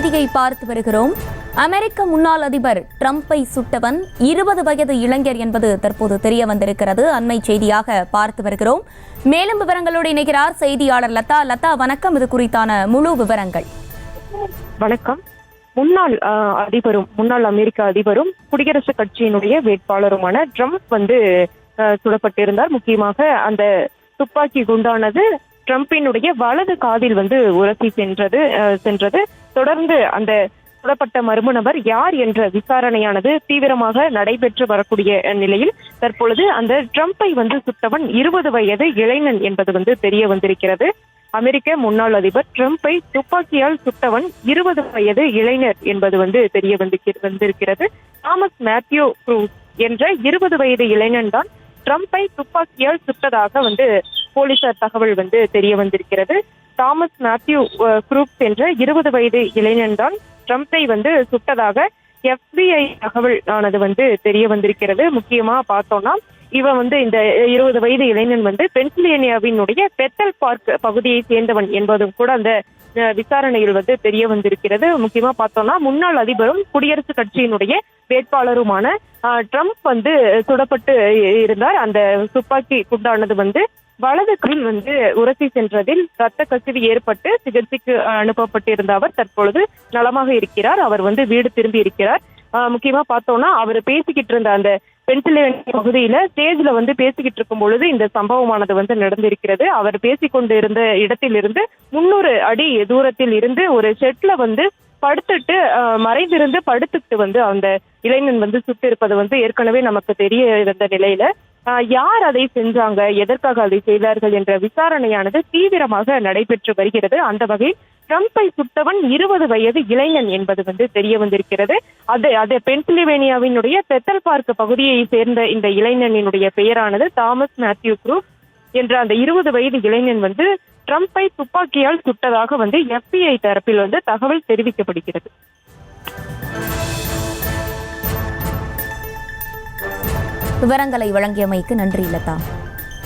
செய்தியை பார்த்து வருகிறோம். அமெரிக்க முன்னாள் அதிபர் ட்ரம்பை சுட்டவன் 20 வயது இளைஞர் என்பது தற்போது தெரிய வந்திருக்கிறது. அண்மை செய்தியாக பார்த்து வருகிறோம். மேலும் விவரங்களோடு இணைகிறார் செய்தியாளர் லதா. லதா, வணக்கம். இது குறித்தான முழு விவரங்கள். வணக்கம். முன்னாள் அமெரிக்க அதிபரும் குடியரசுக் கட்சியினுடைய வேட்பாளருமான ட்ரம்ப் சுடப்பட்டிருந்தார். முக்கியமாக அந்த துப்பாக்கி குண்டானது ட்ரம்பினுடைய வலது காதில் உரசி சென்றது. தொடர்ந்து அந்த சுடப்பட்ட மர்ம நபர் யார் என்ற விசாரணையானது தீவிரமாக நடைபெற்று வரக்கூடிய நிலையில் தற்பொழுது அந்த ட்ரம்பை சுட்டவன் 20 வயது இளைஞன் என்பது தெரிய வந்திருக்கிறது. அமெரிக்க முன்னாள் அதிபர் ட்ரம்பை துப்பாக்கியால் சுட்டவன் 20 வயது இளைஞர் என்பது தெரிய வந்திருக்கிறது. தாமஸ் மேத்யூ க்ரூஸ் என்ற 20 வயது இளைஞன் தான் ட்ரம்பை துப்பாக்கியால் சுட்டதாக போலீசார் தகவல் தெரிய வந்திருக்கிறது. தாமஸ் மேத்யூ க்ரூஸ் என்ற 20 வயது இளைஞன் தான் ட்ரம்பை சுட்டதாக FBI தகவல் ஆனது தெரிய வந்திருக்கிறது. முக்கியமா பார்த்தோம்னா இவன் இந்த 20 வயது இளைஞன் பென்சில்வேனியாவினுடைய பெத்தல் பார்க் பகுதியை சேர்ந்தவன் என்பதும் கூட அந்த விசாரணையில் தெரிய வந்திருக்கிறது. முக்கியமா பார்த்தோம்னா முன்னாள் அதிபரும் குடியரசுக் கட்சியினுடைய வேட்பாளருமான ட்ரம்ப் சுடப்பட்டு இருந்தார். அந்த துப்பாக்கி குண்டானது வலது கையில் உரசி சென்றதில் ரத்த கசிவு ஏற்பட்டு சிகிச்சைக்கு அனுப்பப்பட்டிருந்த அவர் தற்பொழுது நலமாக இருக்கிறார். அவர் வீடு திரும்பி இருக்கிறார். முக்கியமா பார்த்தோம்னா அவர் பேசிக்கிட்டு இருந்த அந்த பென்சில்வேனியா பகுதியில ஸ்டேஜ்ல பேசிக்கிட்டு இருக்கும் பொழுது இந்த சம்பவமானது நடந்திருக்கிறது. அவர் பேசிக்கொண்டு இருந்த இடத்திலிருந்து 300 அடி தூரத்தில் இருந்து ஒரு ஷெட்ல படுத்துட்டு மறைந்திருந்து படுத்துட்டு அந்த இளைஞன் சுட்டு இருப்பது ஏற்கனவே நமக்கு தெரிய இருந்த நிலையில யார் அதை செஞ்சாங்க, எதற்காக அதை செய்தார்கள் என்ற விசாரணையானது தீவிரமாக நடைபெற்று வருகிறது. அந்த வகையில் ட்ரம்பை சுட்டவன் 20 வயது இளைஞன் என்பது தெரிய வந்திருக்கிறது. அது பென்சில்வேனியாவினுடைய பெத்தல் பார்க் பகுதியை சேர்ந்த இந்த இளைஞனினுடைய பெயரானது தாமஸ் மேத்யூ க்ரூஸ் என்ற அந்த 20 வயது இளைஞன் ட்ரம்பை துப்பாக்கியால் சுட்டதாக FBI தரப்பில் தகவல் தெரிவிக்கப்படுகிறது. விவரங்களை வழங்கியமைக்கு நன்றி லதா.